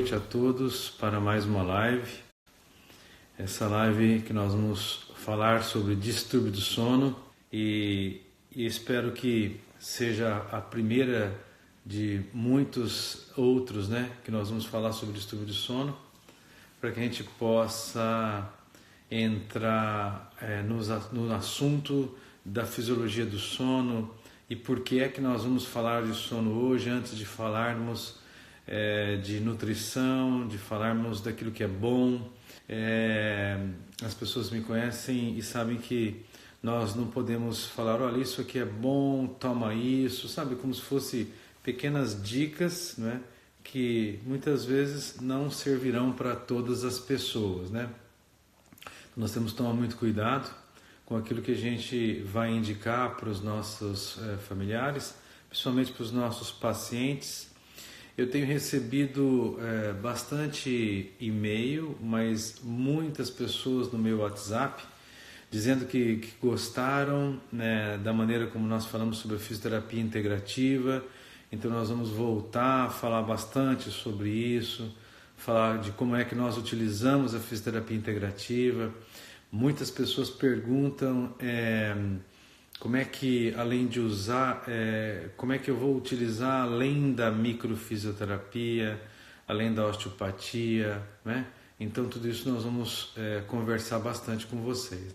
noite a todos para mais uma live. Essa live que nós vamos falar sobre distúrbio do sono e espero que seja a primeira de muitos outros, que nós vamos falar sobre distúrbio do sono, para que a gente possa entrar no assunto da fisiologia do sono e por que é que nós vamos falar de sono hoje antes de falarmos de nutrição, de falarmos daquilo que é bom. As pessoas me conhecem e sabem que nós não podemos falar, olha, isso aqui é bom, toma isso, sabe, como se fosse pequenas dicas, que muitas vezes não servirão para todas as pessoas, Nós temos que tomar muito cuidado com aquilo que a gente vai indicar para os nossos familiares, principalmente para os nossos pacientes. Eu tenho recebido bastante e-mail, mas muitas pessoas no meu WhatsApp dizendo que gostaram da maneira como nós falamos sobre a fisioterapia integrativa. Então nós vamos voltar a falar bastante sobre isso, falar de como é que nós utilizamos a fisioterapia integrativa. Muitas pessoas perguntam como é que, além de usar, como é que eu vou utilizar além da microfisioterapia, além da osteopatia, Então tudo isso nós vamos conversar bastante com vocês,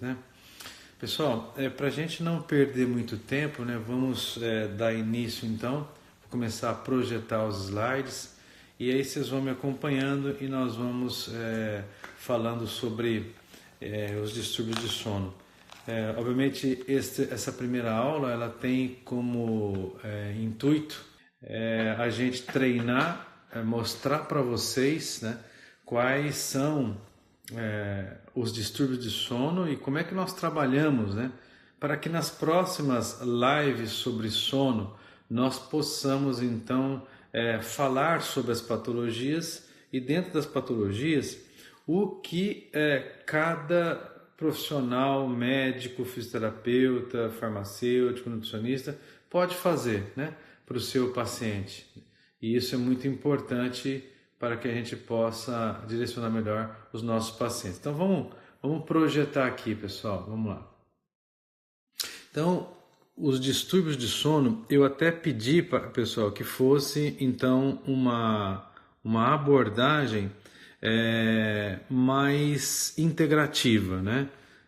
Pessoal, para a gente não perder muito tempo, vamos dar início então, vou começar a projetar os slides e aí vocês vão me acompanhando e nós vamos falando sobre os distúrbios de sono. Obviamente essa primeira aula ela tem como intuito a gente treinar, mostrar para vocês quais são os distúrbios de sono e como é que nós trabalhamos, para que nas próximas lives sobre sono nós possamos então falar sobre as patologias e dentro das patologias o que cada profissional, médico, fisioterapeuta, farmacêutico, nutricionista pode fazer para o seu paciente. E isso é muito importante para que a gente possa direcionar melhor os nossos pacientes. Então vamos projetar aqui, pessoal, vamos lá. Então, os distúrbios de sono, eu até pedi para pessoal que fosse então uma abordagem mais integrativa,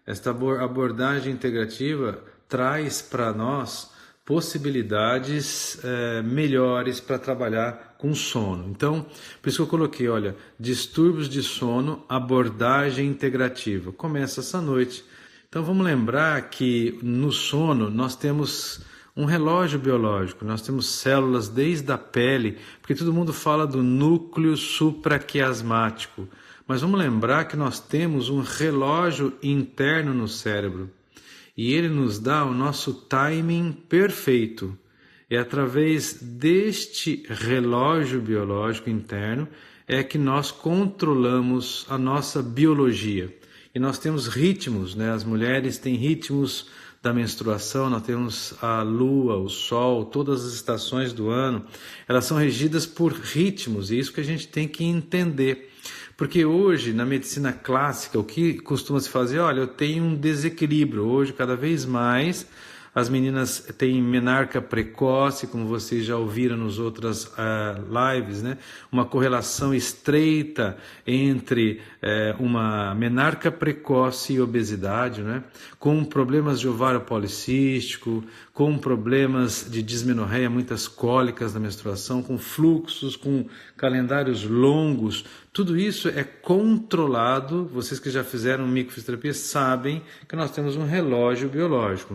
Esta abordagem integrativa traz para nós possibilidades melhores para trabalhar com sono. Então, por isso que eu coloquei, olha, distúrbios de sono, abordagem integrativa. Começa essa noite. Então, vamos lembrar que no sono nós temos um relógio biológico, nós temos células desde a pele, porque todo mundo fala do núcleo supraquiasmático, mas vamos lembrar que nós temos um relógio interno no cérebro e ele nos dá o nosso timing perfeito. É através deste relógio biológico interno que nós controlamos a nossa biologia. E nós temos ritmos, as mulheres têm ritmos da menstruação, nós temos a lua, o sol, todas as estações do ano, elas são regidas por ritmos, e isso que a gente tem que entender. Porque hoje, na medicina clássica, o que costuma se fazer, olha, eu tenho um desequilíbrio, hoje cada vez mais as meninas têm menarca precoce, como vocês já ouviram nas outras lives, uma correlação estreita entre uma menarca precoce e obesidade, com problemas de ovário policístico, com problemas de dismenorreia, muitas cólicas na menstruação, com fluxos, com calendários longos. Tudo isso é controlado, vocês que já fizeram microfisioterapia sabem que nós temos um relógio biológico,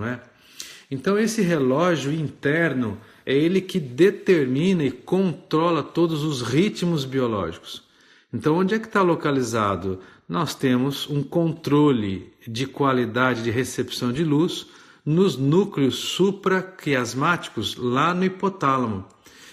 Então esse relógio interno é ele que determina e controla todos os ritmos biológicos. Então onde é que está localizado? Nós temos um controle de qualidade de recepção de luz nos núcleos supraquiasmáticos, lá no hipotálamo.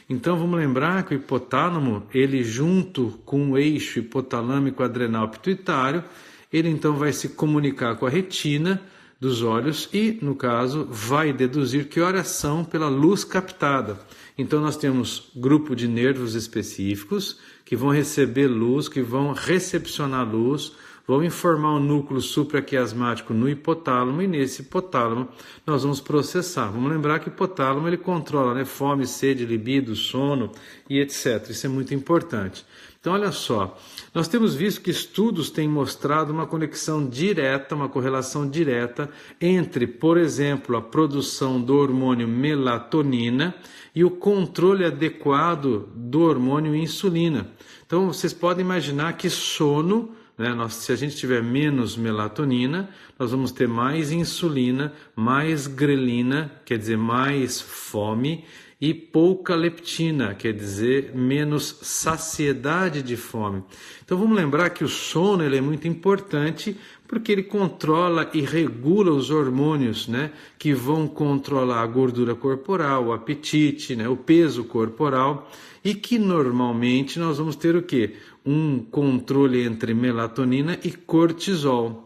Então vamos lembrar que o hipotálamo, ele junto com o eixo hipotalâmico adrenal pituitário, ele então vai se comunicar com a retina, dos olhos e, no caso, vai deduzir que horas são pela luz captada. Então nós temos grupo de nervos específicos que vão receber luz, que vão recepcionar luz, vão informar o núcleo supraquiasmático no hipotálamo e nesse hipotálamo nós vamos processar. Vamos lembrar que o hipotálamo ele controla, né, fome, sede, libido, sono e etc. Isso é muito importante. Então olha só, nós temos visto que estudos têm mostrado uma conexão direta, uma correlação direta entre, por exemplo, a produção do hormônio melatonina e o controle adequado do hormônio insulina. Então vocês podem imaginar que sono, né, se a gente tiver menos melatonina, nós vamos ter mais insulina, mais grelina, quer dizer, mais fome, e pouca leptina, quer dizer, menos saciedade de fome. Então vamos lembrar que o sono ele é muito importante porque ele controla e regula os hormônios, né, que vão controlar a gordura corporal, o apetite, né, o peso corporal, e que normalmente nós vamos ter o quê? Um controle entre melatonina e cortisol.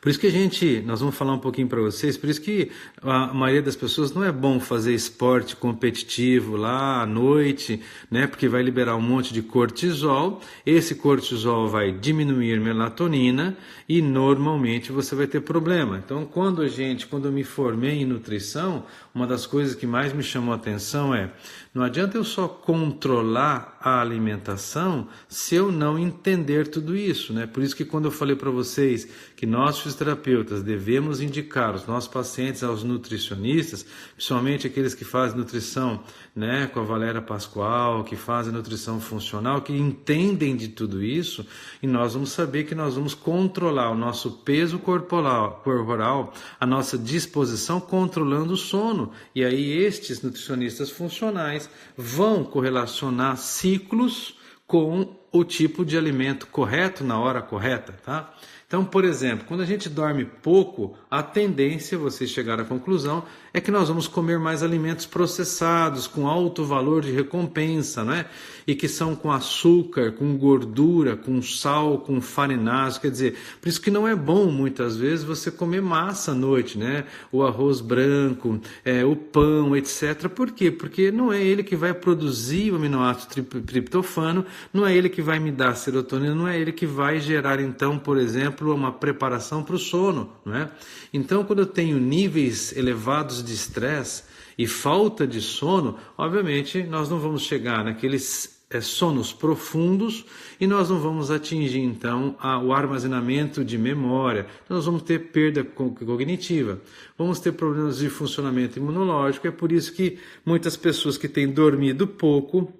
Por isso que nós vamos falar um pouquinho para vocês, por isso que a maioria das pessoas não é bom fazer esporte competitivo lá à noite, né? Porque vai liberar um monte de cortisol, esse cortisol vai diminuir melatonina e normalmente você vai ter problema. Então quando eu me formei em nutrição, uma das coisas que mais me chamou a atenção é, não adianta eu só controlar a alimentação se eu não entender tudo isso, né? Por isso que quando eu falei para vocês que nós fisioterapeutas devemos indicar os nossos pacientes aos nutricionistas, principalmente aqueles que fazem nutrição, né, com a Valéria Pascoal, que fazem nutrição funcional, que entendem de tudo isso, e nós vamos saber que nós vamos controlar o nosso peso corporal, a nossa disposição, controlando o sono. E aí estes nutricionistas funcionais vão correlacionar ciclos com o tipo de alimento correto na hora correta, tá? Então, por exemplo, quando a gente dorme pouco, a tendência, vocês chegaram à conclusão, é que nós vamos comer mais alimentos processados, com alto valor de recompensa, né? E que são com açúcar, com gordura, com sal, com farináceo, quer dizer, por isso que não é bom, muitas vezes, você comer massa à noite, né? O arroz branco, o pão, etc. Por quê? Porque não é ele que vai produzir o aminoácido triptofano, não é ele que vai me dar serotonina, não é ele que vai gerar, então, por exemplo, uma preparação para o sono, né? Então, quando eu tenho níveis elevados de estresse e falta de sono, obviamente nós não vamos chegar naqueles sonos profundos e nós não vamos atingir então o armazenamento de memória, nós vamos ter perda cognitiva, vamos ter problemas de funcionamento imunológico. É por isso que muitas pessoas que têm dormido pouco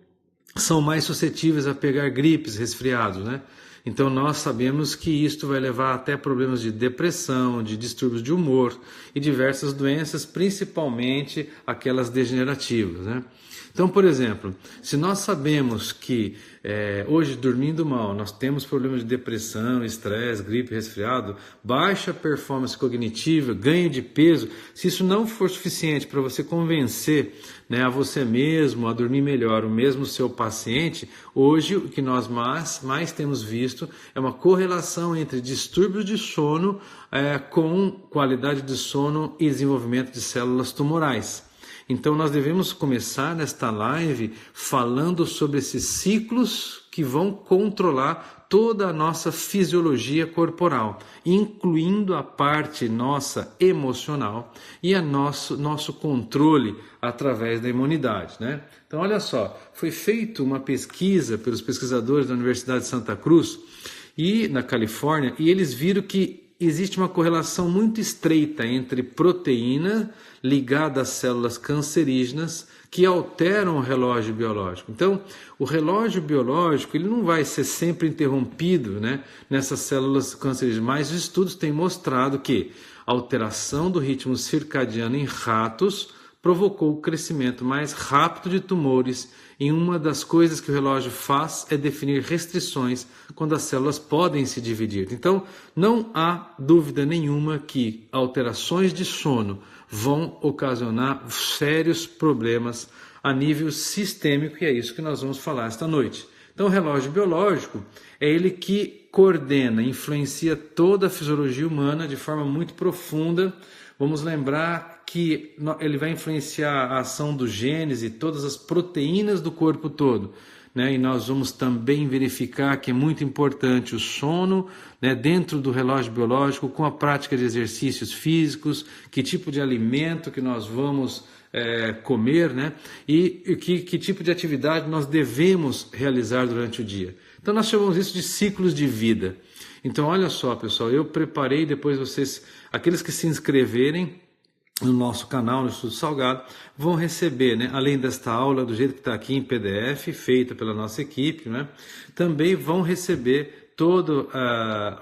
são mais suscetíveis a pegar gripes, resfriados, né? Então nós sabemos que isto vai levar até problemas de depressão, de distúrbios de humor e diversas doenças, principalmente aquelas degenerativas, né? Então, por exemplo, se nós sabemos que hoje, dormindo mal, nós temos problemas de depressão, estresse, gripe, resfriado, baixa performance cognitiva, ganho de peso, se isso não for suficiente para você convencer, né, a você mesmo a dormir melhor, o mesmo seu paciente, hoje o que nós mais temos visto é uma correlação entre distúrbios de sono com qualidade de sono e desenvolvimento de células tumorais. Então nós devemos começar nesta live falando sobre esses ciclos que vão controlar toda a nossa fisiologia corporal, incluindo a parte nossa emocional e nosso controle através da imunidade, né? Então olha só, foi feita uma pesquisa pelos pesquisadores da Universidade de Santa Cruz e na Califórnia, e eles viram que existe uma correlação muito estreita entre proteína ligada às células cancerígenas que alteram o relógio biológico. Então, o relógio biológico ele não vai ser sempre interrompido, né, nessas células cancerígenas, mas os estudos têm mostrado que a alteração do ritmo circadiano em ratos provocou o crescimento mais rápido de tumores, e uma das coisas que o relógio faz é definir restrições quando as células podem se dividir. Então, não há dúvida nenhuma que alterações de sono vão ocasionar sérios problemas a nível sistêmico, e é isso que nós vamos falar esta noite. Então, o relógio biológico é ele que coordena, influencia toda a fisiologia humana de forma muito profunda. Vamos lembrar que ele vai influenciar a ação dos genes e todas as proteínas do corpo todo, né? E nós vamos também verificar que é muito importante o sono, né, dentro do relógio biológico, com a prática de exercícios físicos, que tipo de alimento que nós vamos comer, né? E que tipo de atividade nós devemos realizar durante o dia. Então nós chamamos isso de ciclos de vida. Então olha só, pessoal, eu preparei, depois vocês, aqueles que se inscreverem no nosso canal, no Estudo Salgado, vão receber, né, além desta aula do jeito que está aqui em PDF, feita pela nossa equipe, né, também vão receber todos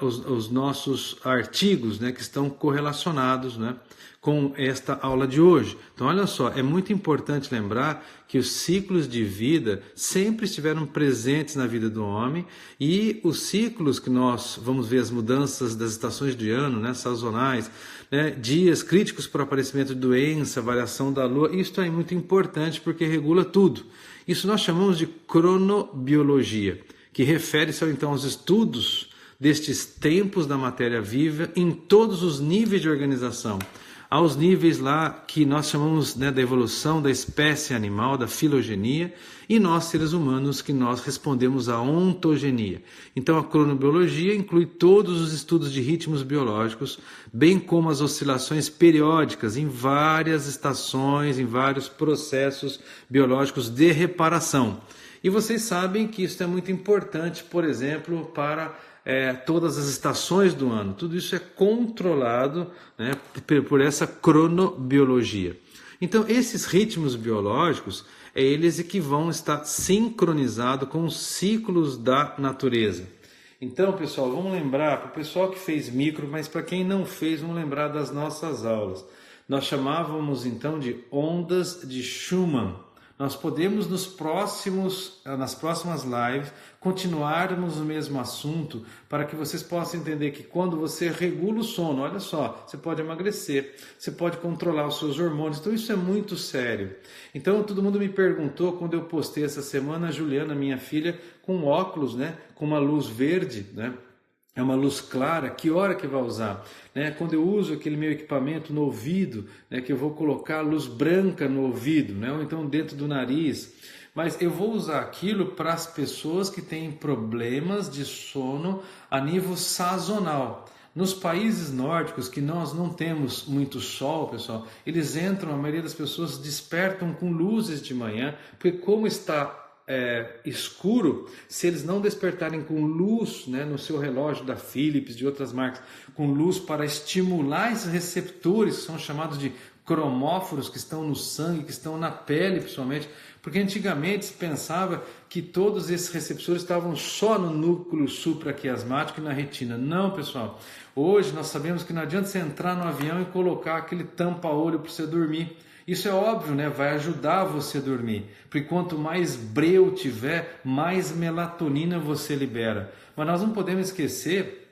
os nossos artigos, né, que estão correlacionados, né, com esta aula de hoje. Então olha só, é muito importante lembrar que os ciclos de vida sempre estiveram presentes na vida do homem, e os ciclos que nós vamos ver, as mudanças das estações de ano, né, sazonais, né, dias críticos para o aparecimento de doença, variação da lua, isso é muito importante porque regula tudo. Isso nós chamamos de cronobiologia, que refere-se então aos estudos destes tempos da matéria viva em todos os níveis de organização, aos níveis lá que nós chamamos, né, da evolução da espécie animal, da filogenia, e nós, seres humanos, que nós respondemos à ontogenia. Então a cronobiologia inclui todos os estudos de ritmos biológicos, bem como as oscilações periódicas em várias estações, em vários processos biológicos de reparação. E vocês sabem que isso é muito importante, por exemplo, para todas as estações do ano. Tudo isso é controlado, né, por essa cronobiologia. Então, esses ritmos biológicos, eles que vão estar sincronizados com os ciclos da natureza. Então, pessoal, vamos lembrar, para o pessoal que fez micro, mas para quem não fez, vamos lembrar das nossas aulas. Nós chamávamos, então, de ondas de Schumann. Nós podemos nas próximas lives continuarmos o mesmo assunto, para que vocês possam entender que quando você regula o sono, olha só, você pode emagrecer, você pode controlar os seus hormônios, então isso é muito sério. Então todo mundo me perguntou, quando eu postei essa semana, a Juliana, minha filha, com óculos, né, com uma luz verde, né? É uma luz clara, que hora que vai usar? Né? Quando eu uso aquele meu equipamento no ouvido, né, que eu vou colocar luz branca no ouvido, né, ou então dentro do nariz, mas eu vou usar aquilo para as pessoas que têm problemas de sono a nível sazonal. Nos países nórdicos, que nós não temos muito sol, pessoal, eles entram, a maioria das pessoas despertam com luzes de manhã, porque como está escuro, se eles não despertarem com luz, né, no seu relógio da Philips, de outras marcas, com luz para estimular esses receptores, que são chamados de cromóforos, que estão no sangue, que estão na pele principalmente, porque antigamente se pensava que todos esses receptores estavam só no núcleo supraquiasmático e na retina. Não, pessoal. Hoje nós sabemos que não adianta você entrar no avião e colocar aquele tampa-olho para você dormir. Isso é óbvio, né? Vai ajudar você a dormir, porque quanto mais breu tiver, mais melatonina você libera. Mas nós não podemos esquecer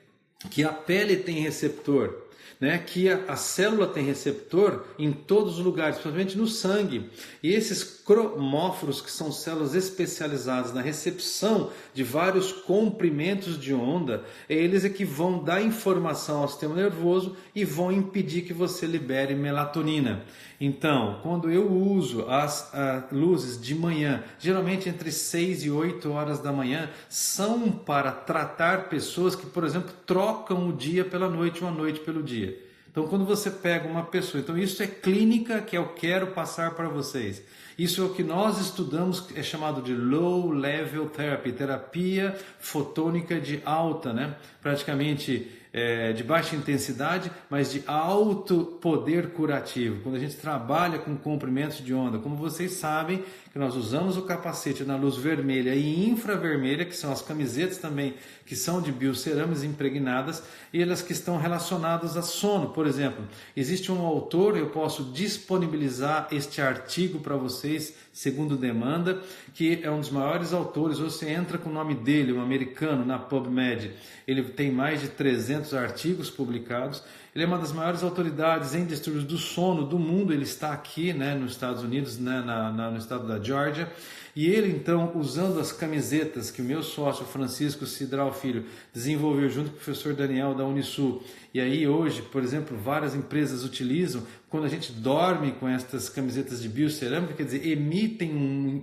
que a pele tem receptor, né? Que a célula tem receptor em todos os lugares, principalmente no sangue. E esses cromóforos, que são células especializadas na recepção de vários comprimentos de onda, eles é que vão dar informação ao sistema nervoso e vão impedir que você libere melatonina. Então, quando eu uso as luzes de manhã, geralmente entre 6 e 8 horas da manhã, são para tratar pessoas que, por exemplo, trocam o dia pela noite ou a noite pelo dia. Então, quando você pega uma pessoa, então isso é clínica que eu quero passar para vocês. Isso é o que nós estudamos, é chamado de Low Level Therapy, terapia fotônica de alta, né? Praticamente de baixa intensidade, mas de alto poder curativo. Quando a gente trabalha com comprimentos de onda, como vocês sabem, que nós usamos o capacete na luz vermelha e infravermelha, que são as camisetas também, que são de biocerâmicas impregnadas, e elas que estão relacionadas a sono. Por exemplo, existe um autor, eu posso disponibilizar este artigo para vocês, segundo demanda, que é um dos maiores autores. Você entra com o nome dele, um americano, na PubMed, ele tem mais de 300 300 artigos publicados. Ele é uma das maiores autoridades em distúrbios do sono do mundo. Ele está aqui, né, nos Estados Unidos, né, no estado da Geórgia. E ele, então, usando as camisetas que o meu sócio Francisco Cidral Filho desenvolveu junto com o professor Daniel da Unisul, e aí hoje, por exemplo, várias empresas utilizam, quando a gente dorme com estas camisetas de biocerâmica, quer dizer, emitem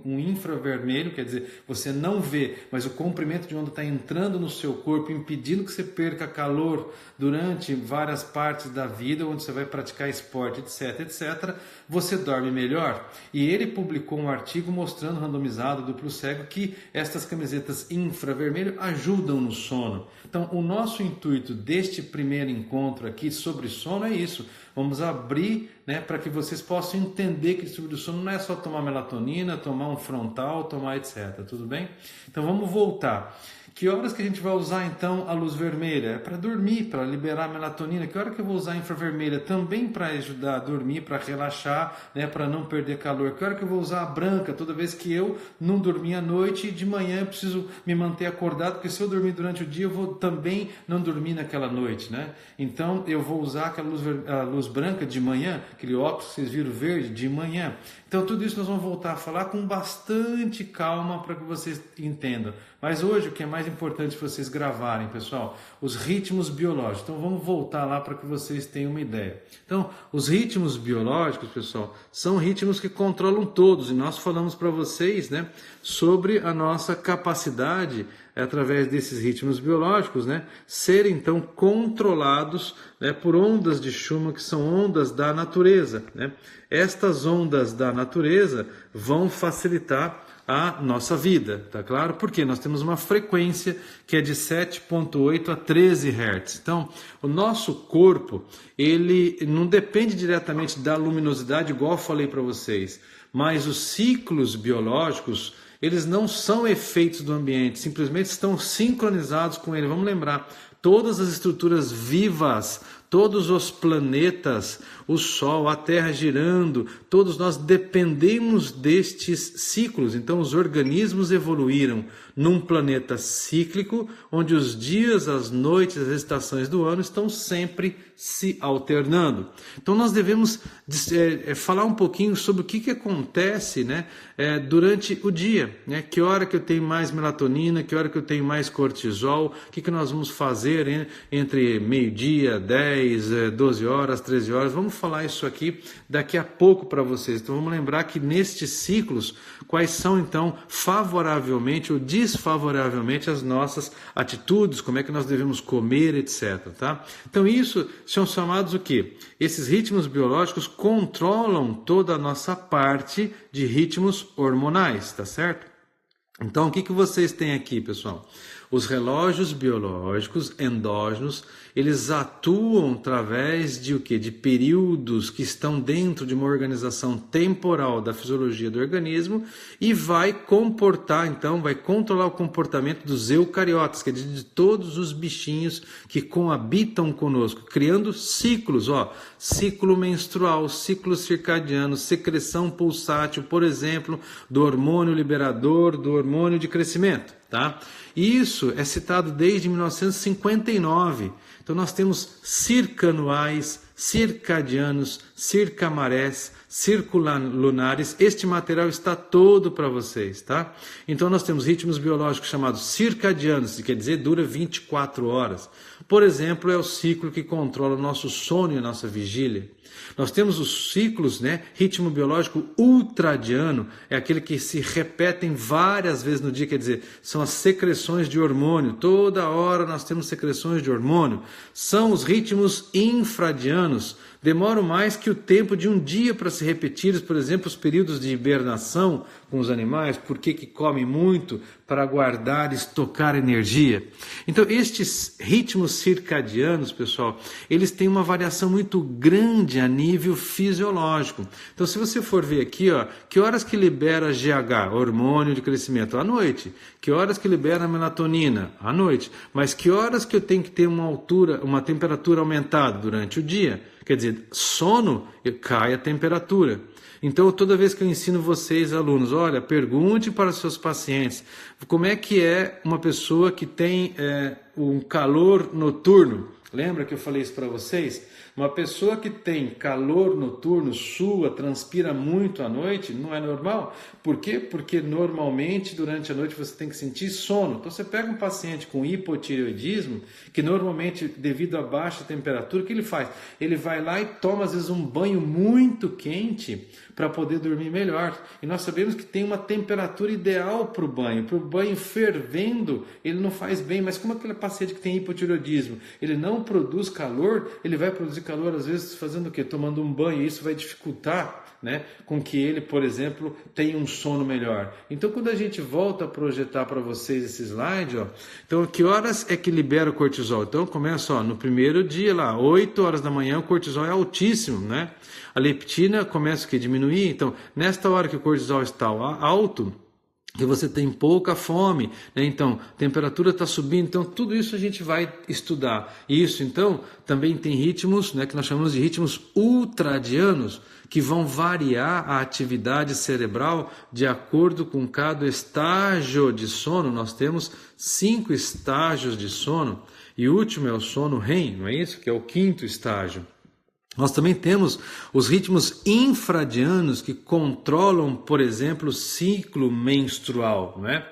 um infravermelho, quer dizer, você não vê, mas o comprimento de onda está entrando no seu corpo, impedindo que você perca calor durante várias partes da vida, onde você vai praticar esporte, etc, etc, você dorme melhor. E ele publicou um artigo mostrando, randomizado, duplo cego, que estas camisetas infravermelho ajudam no sono. Então, o nosso intuito deste primeiro encontro aqui sobre sono é isso. Vamos abrir, né, para que vocês possam entender que distúrbio do sono não é só tomar melatonina, tomar um frontal, tomar etc. Tudo bem? Então vamos voltar. Que horas que a gente vai usar então a luz vermelha? É para dormir, para liberar a melatonina. Que hora que eu vou usar a infravermelha? Também para ajudar a dormir, para relaxar, né, para não perder calor. Que hora que eu vou usar a branca? Toda vez que eu não dormir à noite e de manhã eu preciso me manter acordado, porque se eu dormir durante o dia eu vou também não dormir naquela noite, né? Então eu vou usar aquela a luz branca de manhã, aquele óculos que vocês viram verde de manhã. Então tudo isso nós vamos voltar a falar com bastante calma para que vocês entendam. Mas hoje o que é mais importante vocês gravarem, pessoal, os ritmos biológicos. Então vamos voltar lá para que vocês tenham uma ideia. Então, os ritmos biológicos, pessoal, são ritmos que controlam todos. E nós falamos para vocês, né, sobre a nossa capacidade, através desses ritmos biológicos, né, serem então controlados, né, por ondas de Schumann, que são ondas da natureza, né? Estas ondas da natureza vão facilitar a nossa vida, tá claro? Porque nós temos uma frequência que é de 7.8 a 13 Hz. Então, o nosso corpo, ele não depende diretamente da luminosidade, igual eu falei para vocês, mas os ciclos biológicos, eles não são efeitos do ambiente, simplesmente estão sincronizados com ele. Vamos lembrar, todas as estruturas vivas, todos os planetas, o Sol, a Terra girando, todos nós dependemos destes ciclos. Então os organismos evoluíram num planeta cíclico, onde os dias, as noites, as estações do ano estão sempre se alternando. Então nós devemos falar um pouquinho sobre o que acontece, né, durante o dia, né? Que hora que eu tenho mais melatonina, que hora que eu tenho mais cortisol, o que nós vamos fazer entre meio-dia, 10, 12 horas, 13 horas. Vamos falar isso aqui daqui a pouco para vocês. Então vamos lembrar que nestes ciclos, quais são então favoravelmente ou desfavoravelmente as nossas atitudes, como é que nós devemos comer, etc. Tá? Então isso são chamados o quê? Esses ritmos biológicos controlam toda a nossa parte de ritmos hormonais, tá certo? Então o que vocês têm aqui, pessoal? Os relógios biológicos endógenos, eles atuam através de o quê? De períodos que estão dentro de uma organização temporal da fisiologia do organismo e vai comportar, então, vai controlar o comportamento dos eucariotas, que é de todos os bichinhos que coabitam conosco, criando ciclos, ciclo menstrual, ciclo circadiano, secreção pulsátil, por exemplo, do hormônio liberador, do hormônio de crescimento. Tá? Isso é citado desde 1959. Então nós temos circanuais, circadianos, circamarés, circulares. Este material está todo para vocês, tá? Então nós temos ritmos biológicos chamados circadianos, que quer dizer dura 24 horas. Por exemplo, é o ciclo que controla o nosso sono e a nossa vigília. Nós temos os ciclos, né? Ritmo biológico ultradiano, é aquele que se repetem várias vezes no dia, quer dizer, são as secreções de hormônio. Toda hora nós temos secreções de hormônio. São os ritmos infradianos, demoram mais que o tempo de um dia para se repetir, por exemplo, os períodos de hibernação com os animais, porque que comem muito para guardar, estocar energia. Então, estes ritmos circadianos, pessoal, eles têm uma variação muito grande a nível fisiológico. Então, se você for ver aqui, que horas que libera GH, hormônio de crescimento? À noite. Que horas que libera melatonina? À noite. Mas que horas que eu tenho que ter uma temperatura aumentada durante o dia? Quer dizer, sono, cai a temperatura. Então, toda vez que eu ensino vocês, alunos, olha, pergunte para os seus pacientes como é que é uma pessoa que tem um calor noturno. Lembra que eu falei isso para vocês? Uma pessoa que tem calor noturno, sua, transpira muito à noite, não é normal? Por quê? Porque normalmente durante a noite você tem que sentir sono. Então você pega um paciente com hipotireoidismo, que normalmente devido à baixa temperatura, o que ele faz? Ele vai lá e toma às vezes um banho muito quente para poder dormir melhor. E nós sabemos que tem uma temperatura ideal para o banho fervendo, ele não faz bem, mas como aquele paciente que tem hipotireoidismo, ele não produz calor, ele vai produzir calor às vezes fazendo o quê? Tomando um banho, e isso vai dificultar, né, com que ele, por exemplo, tenha um sono melhor. Então, quando a gente volta a projetar para vocês esse slide, ó, então, que horas é que libera o cortisol? Então, começa, ó, no primeiro dia lá, 8 horas da manhã, o cortisol é altíssimo, né? A leptina começa a diminuir, então, nesta hora que o cortisol está alto, que você tem pouca fome, né? Então, a temperatura está subindo, então tudo isso a gente vai estudar. Isso, então, também tem ritmos, né, que nós chamamos de ritmos ultradianos, que vão variar a atividade cerebral de acordo com cada estágio de sono. Nós temos 5 estágios de sono, e o último é o sono REM, não é isso? Que é o 5º estágio. Nós também temos os ritmos infradianos que controlam, por exemplo, o ciclo menstrual, não é?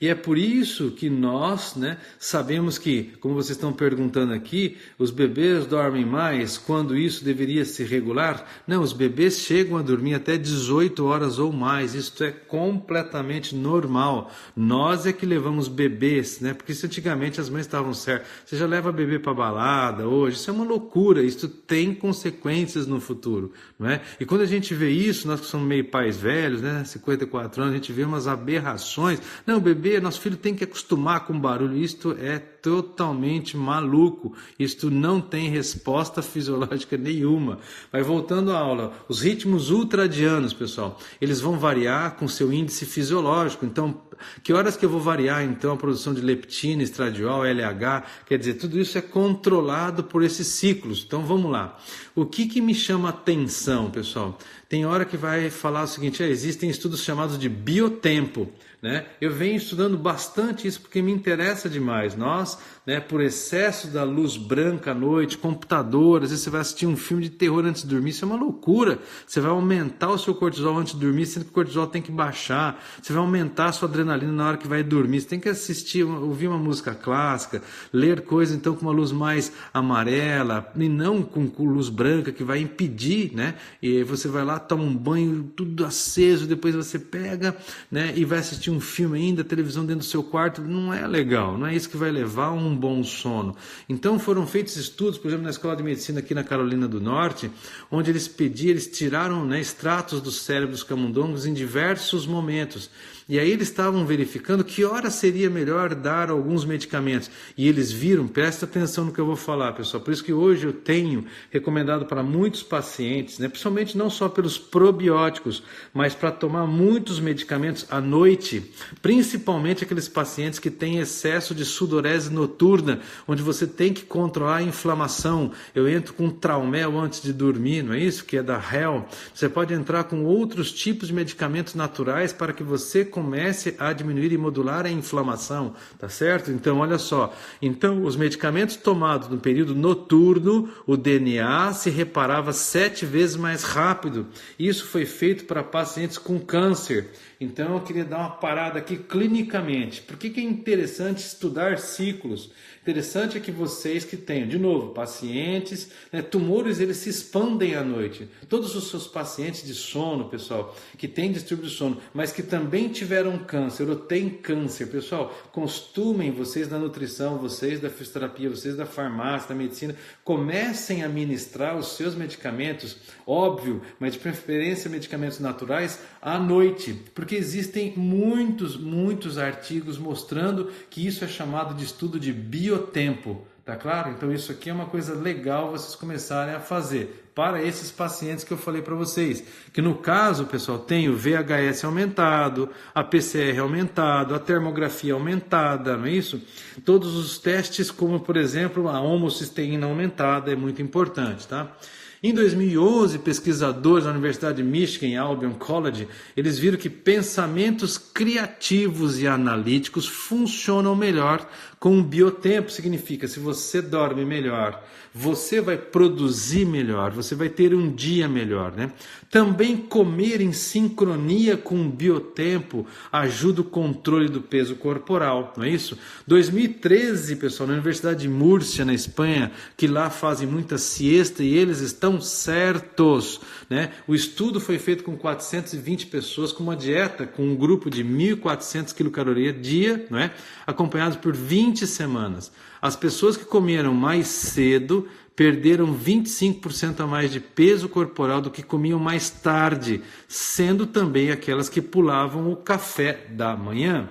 E é por isso que nós, né, sabemos que, como vocês estão perguntando aqui, os bebês dormem mais, quando isso deveria se regular? Não, os bebês chegam a dormir até 18 horas ou mais, isso é completamente normal. Nós é que levamos bebês, né, porque isso antigamente as mães estavam certas. Você já leva bebê para balada hoje, isso é uma loucura, isso tem consequências no futuro, não é? E quando a gente vê isso, nós que somos meio pais velhos, né, 54 anos, a gente vê umas aberrações. Não, o bebê, nosso filho tem que acostumar com barulho. Isto é totalmente maluco. Isto não tem resposta fisiológica nenhuma. Mas voltando à aula, os ritmos ultradianos, pessoal, eles vão variar com seu índice fisiológico. Então, que horas que eu vou variar, então, a produção de leptina, estradiol, LH? Quer dizer, tudo isso é controlado por esses ciclos. Então, vamos lá. O que me chama atenção, pessoal? Tem hora que vai falar o seguinte, existem estudos chamados de biotempo, né? Eu venho estudando bastante isso porque me interessa demais. Nós, né, por excesso da luz branca à noite, computador, às vezes você vai assistir um filme de terror antes de dormir, isso é uma loucura. Você vai aumentar o seu cortisol antes de dormir, sendo que o cortisol tem que baixar. Você vai aumentar a sua adrenalina na hora que vai dormir. Você tem que assistir, ouvir uma música clássica, ler coisas então com uma luz mais amarela e não com luz branca que vai impedir, né? E aí você vai lá, toma um banho, tudo aceso, depois você pega, né, e vai assistir um filme ainda, televisão dentro do seu quarto. Não é legal, não é isso que vai levar a um bom sono. Então foram feitos estudos, por exemplo, na Escola de Medicina aqui na Carolina do Norte, onde eles tiraram, né, extratos do cérebro dos camundongos em diversos momentos. E aí eles estavam verificando que hora seria melhor dar alguns medicamentos. E eles viram, presta atenção no que eu vou falar, pessoal. Por isso que hoje eu tenho recomendado para muitos pacientes, né, principalmente não só pelos probióticos, mas para tomar muitos medicamentos à noite, principalmente aqueles pacientes que têm excesso de sudorese noturna, onde você tem que controlar a inflamação. Eu entro com Traumel antes de dormir, não é isso? Que é da Hell. Você pode entrar com outros tipos de medicamentos naturais para que você comece a diminuir e modular a inflamação, tá certo? Então, olha só. Então, os medicamentos tomados no período noturno, o DNA se reparava 7 vezes mais rápido. Isso foi feito para pacientes com câncer. Então, eu queria dar uma parada aqui clinicamente. Por que é interessante estudar ciclos? Interessante é que vocês que tenham, de novo, pacientes, né, tumores, eles se expandem à noite. Todos os seus pacientes de sono, pessoal, que têm distúrbio do sono, mas que também tiveram câncer ou têm câncer, pessoal, costumem, vocês da nutrição, vocês da fisioterapia, vocês da farmácia, da medicina, comecem a ministrar os seus medicamentos, óbvio, mas de preferência medicamentos naturais, à noite, porque existem muitos artigos mostrando que isso é chamado de estudo de biotempo, tá claro? Então isso aqui é uma coisa legal vocês começarem a fazer. para esses pacientes que eu falei para vocês. Que no caso, pessoal, tem o VHS aumentado, a PCR aumentado, a termografia aumentada, não é isso? Todos os testes, como por exemplo a homocisteína aumentada, é muito importante, tá? Em 2011, pesquisadores da Universidade de Michigan, Albion College, eles viram que pensamentos criativos e analíticos funcionam melhor com o biotempo. Significa, se você dorme melhor, você vai produzir melhor, você vai ter um dia melhor, né? Também comer em sincronia com o biotempo ajuda o controle do peso corporal, não é isso? 2013, pessoal, na Universidade de Múrcia, na Espanha, que lá fazem muita siesta e eles estão certos, né? O estudo foi feito com 420 pessoas com uma dieta com um grupo de 1.400 quilocalorias dia, não é? Acompanhados por 20 semanas. As pessoas que comeram mais cedo perderam 25% a mais de peso corporal do que comiam mais tarde, sendo também aquelas que pulavam o café da manhã.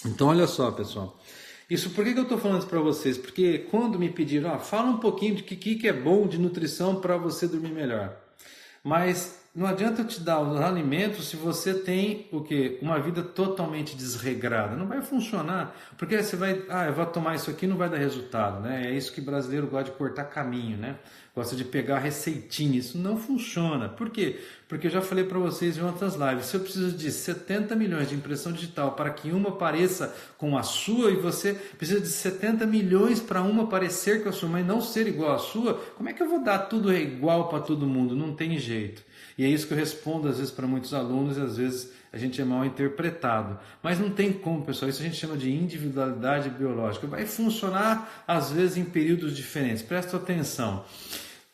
Então, olha só, pessoal. Isso, por que eu estou falando isso para vocês? Porque quando me pediram, fala um pouquinho de que é bom de nutrição para você dormir melhor. Mas não adianta eu te dar os alimentos se você tem o quê? Uma vida totalmente desregrada. Não vai funcionar, porque você vai, eu vou tomar isso aqui, não vai dar resultado, né? É isso que brasileiro gosta de cortar caminho, né? Gosta de pegar receitinha. Isso não funciona. Por quê? Porque eu já falei para vocês em outras lives, se eu preciso de 70 milhões de impressão digital para que uma pareça com a sua e você precisa de 70 milhões para uma parecer com a sua, mas não ser igual à sua, como é que eu vou dar tudo igual para todo mundo? Não tem jeito. E é isso que eu respondo às vezes para muitos alunos e às vezes a gente é mal interpretado. Mas não tem como, pessoal, isso a gente chama de individualidade biológica. Vai funcionar às vezes em períodos diferentes. Presta atenção.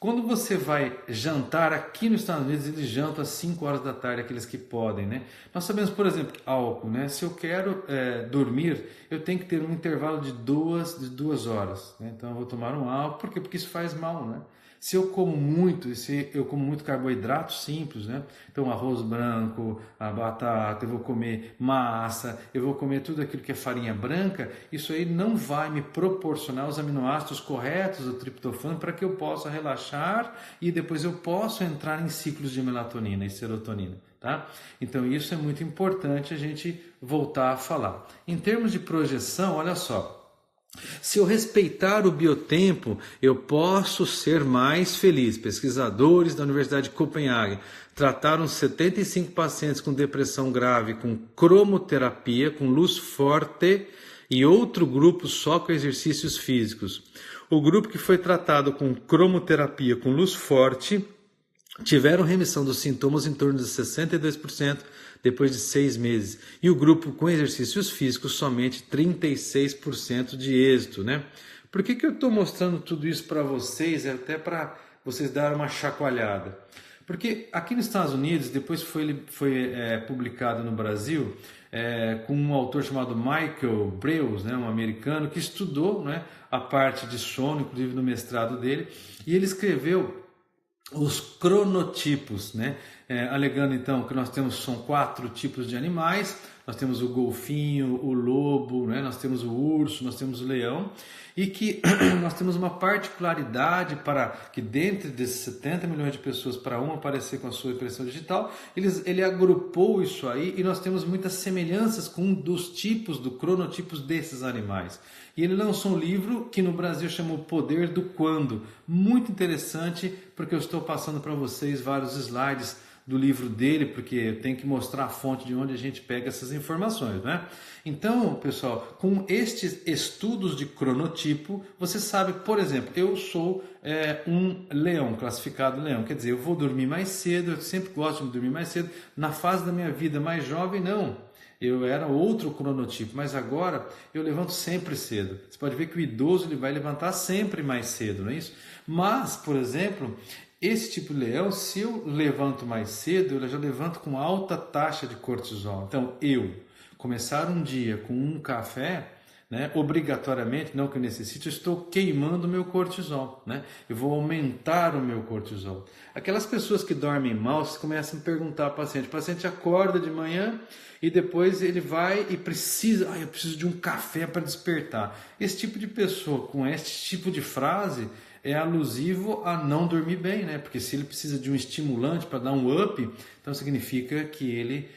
Quando você vai jantar aqui nos Estados Unidos, eles jantam às 5 horas da tarde, aqueles que podem, né? Nós sabemos, por exemplo, álcool, né? Se eu quero dormir, eu tenho que ter um intervalo de duas horas, né? Então eu vou tomar um álcool, por quê? Porque isso faz mal, né? Se eu como muito carboidrato simples, né? Então arroz branco, a batata, eu vou comer massa, eu vou comer tudo aquilo que é farinha branca, isso aí não vai me proporcionar os aminoácidos corretos do triptofano para que eu possa relaxar e depois eu possa entrar em ciclos de melatonina e serotonina. Tá? Então isso é muito importante a gente voltar a falar. Em termos de projeção, olha só. Se eu respeitar o biotempo, eu posso ser mais feliz. Pesquisadores da Universidade de Copenhague trataram 75 pacientes com depressão grave com cromoterapia, com luz forte, e outro grupo só com exercícios físicos. O grupo que foi tratado com cromoterapia com luz forte tiveram remissão dos sintomas em torno de 62%, depois de 6 meses. E o grupo com exercícios físicos, somente 36% de êxito, né? Por que eu estou mostrando tudo isso para vocês? É até para vocês darem uma chacoalhada. Porque aqui nos Estados Unidos, depois foi publicado no Brasil, com um autor chamado Michael Breus, né, um americano, que estudou, né, a parte de sono, inclusive no mestrado dele, e ele escreveu os cronotipos, né? Alegando então que são 4 tipos de animais. Nós temos o golfinho, o lobo, né? Nós temos o urso, nós temos o leão, e que nós temos uma particularidade para que dentro desses 70 milhões de pessoas, para uma aparecer com a sua impressão digital, ele agrupou isso aí, e nós temos muitas semelhanças com um dos tipos, do cronotipos desses animais. E ele lançou um livro que no Brasil chama O Poder do Quando. Muito interessante, porque eu estou passando para vocês vários slides do livro dele, porque eu tenho que mostrar a fonte de onde a gente pega essas informações, né? Então, pessoal, com estes estudos de cronotipo, você sabe, por exemplo, eu sou um leão, classificado leão, quer dizer, eu vou dormir mais cedo, eu sempre gosto de dormir mais cedo. Na fase da minha vida mais jovem, não. Eu era outro cronotipo, mas agora eu levanto sempre cedo. Você pode ver que o idoso ele vai levantar sempre mais cedo, não é isso? Mas, por exemplo, esse tipo de leão, se eu levanto mais cedo, eu já levanto com alta taxa de cortisol. Então, eu começar um dia com um café, né, obrigatoriamente, não que eu necessite, eu estou queimando o meu cortisol, né? Eu vou aumentar o meu cortisol. Aquelas pessoas que dormem mal, você começa a perguntar ao paciente. O paciente acorda de manhã e depois ele vai e precisa, eu preciso de um café para despertar. Esse tipo de pessoa com esse tipo de frase, é alusivo a não dormir bem, né? Porque se ele precisa de um estimulante para dar um up, então significa que ele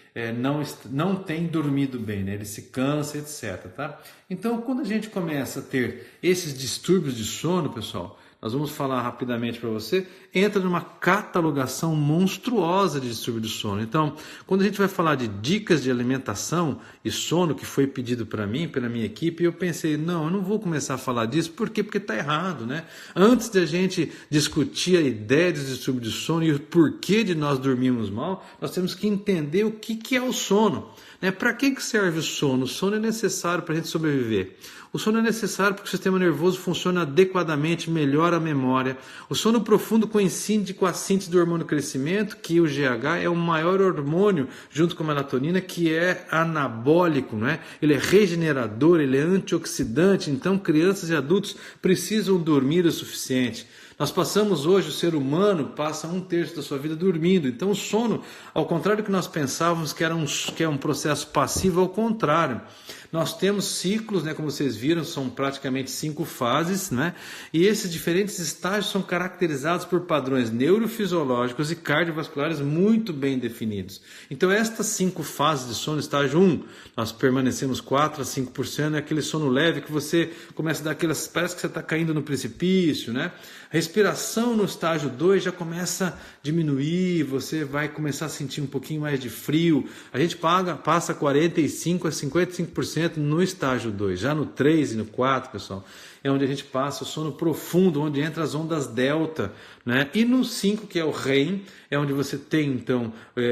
não tem dormido bem, né? Ele se cansa, etc. Tá? Então, quando a gente começa a ter esses distúrbios de sono, pessoal, nós vamos falar rapidamente para você, entra numa catalogação monstruosa de distúrbio de sono. Então, quando a gente vai falar de dicas de alimentação e sono, que foi pedido para mim, pela minha equipe, eu pensei, não, eu não vou começar a falar disso, por quê? Porque está errado, né? Antes de a gente discutir a ideia de distúrbio de sono e o porquê de nós dormirmos mal, nós temos que entender o que é o sono. Né? Para que serve o sono? O sono é necessário para a gente sobreviver. O sono é necessário porque o sistema nervoso funciona adequadamente, melhora a memória. O sono profundo coincide com a síntese do hormônio crescimento, que o GH é o maior hormônio, junto com a melatonina, que é anabólico, né? Ele é regenerador, ele é antioxidante, então crianças e adultos precisam dormir o suficiente. Nós passamos hoje, o ser humano passa 1/3 da sua vida dormindo. Então o sono, ao contrário do que nós pensávamos que é um processo passivo, ao contrário. Nós temos ciclos, né, como vocês viram, são praticamente 5 fases, né? E esses diferentes estágios são caracterizados por padrões neurofisiológicos e cardiovasculares muito bem definidos. Então estas 5 fases de sono, estágio 1, nós permanecemos 4 a 5%, é aquele sono leve que você começa a dar aquelas, parece que você está caindo no precipício, né? A respiração no estágio 2 já começa a diminuir, você vai começar a sentir um pouquinho mais de frio. A gente passa 45% a 55% no estágio 2. Já no 3 e no 4, pessoal, é onde a gente passa o sono profundo, onde entra as ondas delta, né? E no 5, que é o REM, é onde você tem então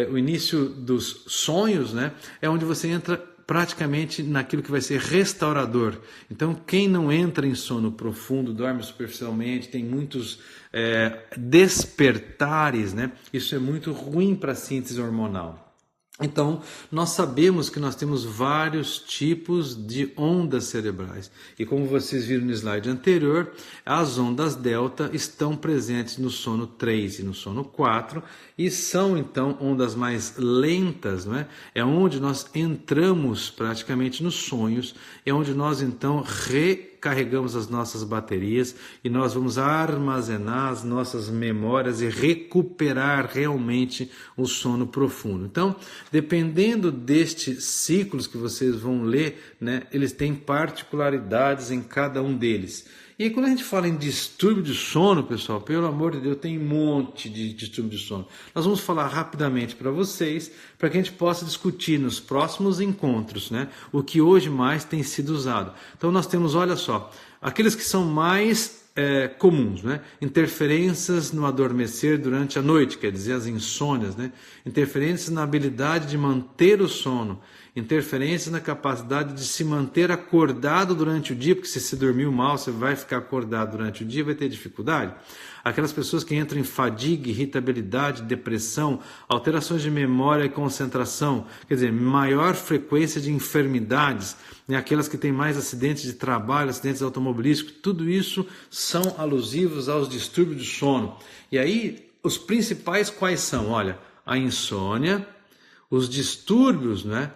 o início dos sonhos, né? É onde você entra praticamente naquilo que vai ser restaurador. Então, quem não entra em sono profundo, dorme superficialmente, tem muitos despertares, né? Isso é muito ruim para a síntese hormonal. Então, nós sabemos que nós temos vários tipos de ondas cerebrais. E como vocês viram no slide anterior, as ondas delta estão presentes no sono 3 e no sono 4 e são, então, ondas mais lentas, não é? É onde nós entramos praticamente nos sonhos, é onde nós, então, recarregamos as nossas baterias e nós vamos armazenar as nossas memórias e recuperar realmente o sono profundo. Então, dependendo destes ciclos que vocês vão ler, né, eles têm particularidades em cada um deles. E aí, quando a gente fala em distúrbio de sono, pessoal, pelo amor de Deus, tem um monte de distúrbio de sono. Nós vamos falar rapidamente para vocês, para que a gente possa discutir nos próximos encontros, né, o que hoje mais tem sido usado. Então, nós temos, olha só, aqueles que são mais comuns, né? Interferências no adormecer durante a noite, quer dizer, as insônias, né? Interferências na habilidade de manter o sono, interferências na capacidade de se manter acordado durante o dia, porque se você dormiu mal, você vai ficar acordado durante o dia, vai ter dificuldade. Aquelas pessoas que entram em fadiga, irritabilidade, depressão, alterações de memória e concentração, quer dizer, maior frequência de enfermidades, né? Aquelas que têm mais acidentes de trabalho, acidentes automobilísticos, tudo isso são alusivos aos distúrbios de sono. E aí, os principais quais são? Olha, a insônia, os distúrbios, né,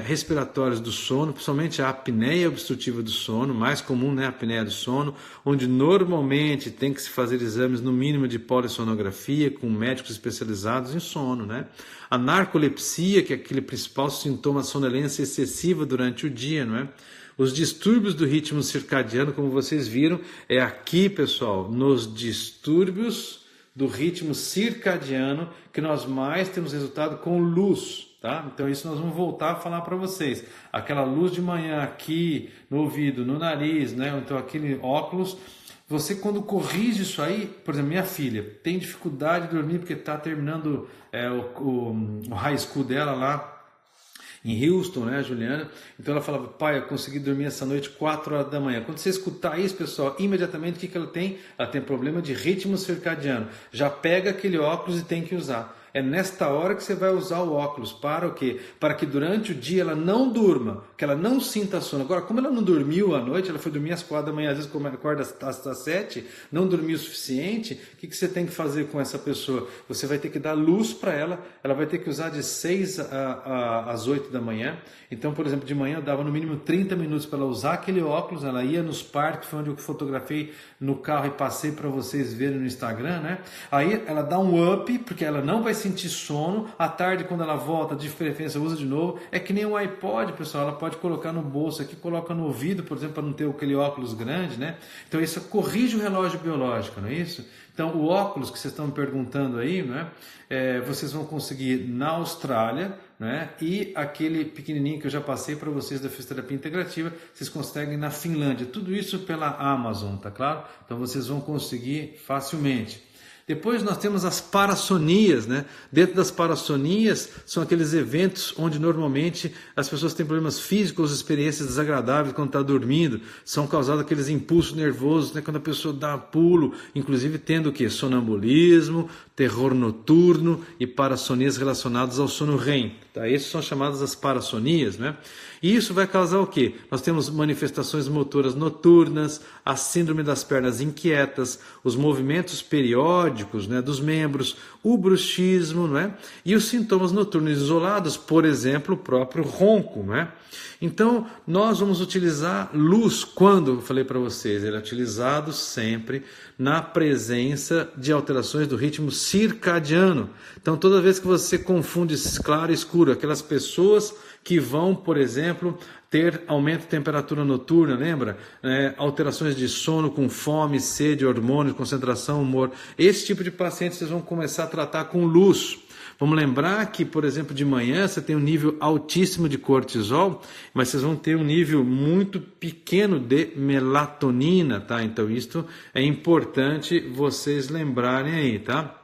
respiratórios do sono, principalmente a apneia obstrutiva do sono, mais comum, né, a apneia do sono, onde normalmente tem que se fazer exames no mínimo de polissonografia com médicos especializados em sono, né? A narcolepsia, que é aquele principal sintoma de sonolência excessiva durante o dia, não é? Os distúrbios do ritmo circadiano, como vocês viram, é aqui, pessoal, nos distúrbios do ritmo circadiano que nós mais temos resultado com luz, tá? Então isso nós vamos voltar a falar para vocês. Aquela luz de manhã aqui no ouvido, no nariz, né? Então aquele óculos, você quando corrige isso aí, por exemplo, minha filha tem dificuldade de dormir porque está terminando o high school dela lá em Houston, né, Juliana? Então ela falava, pai, eu consegui dormir essa noite 4 horas da manhã. Quando você escutar isso, pessoal, imediatamente o que ela tem? Ela tem problema de ritmo circadiano. Já pega aquele óculos e tem que usar. É nesta hora que você vai usar o óculos. Para o quê? Para que durante o dia ela não durma, que ela não sinta sono. Agora, como ela não dormiu à noite, ela foi dormir às 4 da manhã, às vezes como ela acorda às 7, não dormiu o suficiente, o que você tem que fazer com essa pessoa? Você vai ter que dar luz para ela vai ter que usar de 6 às 8 da manhã. Então, por exemplo, de manhã eu dava no mínimo 30 minutos para ela usar aquele óculos, ela ia nos parques, foi onde eu fotografei no carro e passei para vocês verem no Instagram, né? Aí ela dá um up, porque ela não vai sentir sono. À tarde, quando ela volta, de preferência usa de novo. É que nem um iPod, pessoal, ela pode colocar no bolso aqui, coloca no ouvido, por exemplo, para não ter aquele óculos grande, né? Então isso corrige o relógio biológico, não é isso? Então o óculos que vocês estão me perguntando aí, né? Vocês vão conseguir na Austrália, né? E aquele pequenininho que eu já passei para vocês da fisioterapia integrativa, vocês conseguem na Finlândia. Tudo isso pela Amazon, tá claro? Então vocês vão conseguir facilmente. Depois nós temos as parassonias, né? Dentro das parassonias são aqueles eventos onde normalmente as pessoas têm problemas físicos, experiências desagradáveis quando está dormindo, são causados aqueles impulsos nervosos, né? Quando a pessoa dá pulo, inclusive tendo o quê? Sonambulismo, terror noturno e parassonias relacionadas ao sono REM. Tá? Esses são chamadas as parassonias, né? E isso vai causar o quê? Nós temos manifestações motoras noturnas, a síndrome das pernas inquietas, os movimentos periódicos, né, dos membros, o bruxismo, né? E os sintomas noturnos isolados, por exemplo, o próprio ronco, né? Então, nós vamos utilizar luz quando, eu falei para vocês, ele é utilizado sempre na presença de alterações do ritmo circadiano. Então, toda vez que você confunde claro e escuro, aquelas pessoas que vão, por exemplo, ter aumento de temperatura noturna, lembra? Alterações de sono com fome, sede, hormônios, concentração, humor. Esse tipo de paciente vocês vão começar a tratar com luz. Vamos lembrar que, por exemplo, de manhã você tem um nível altíssimo de cortisol, mas vocês vão ter um nível muito pequeno de melatonina, tá? Então, isto é importante vocês lembrarem aí, tá?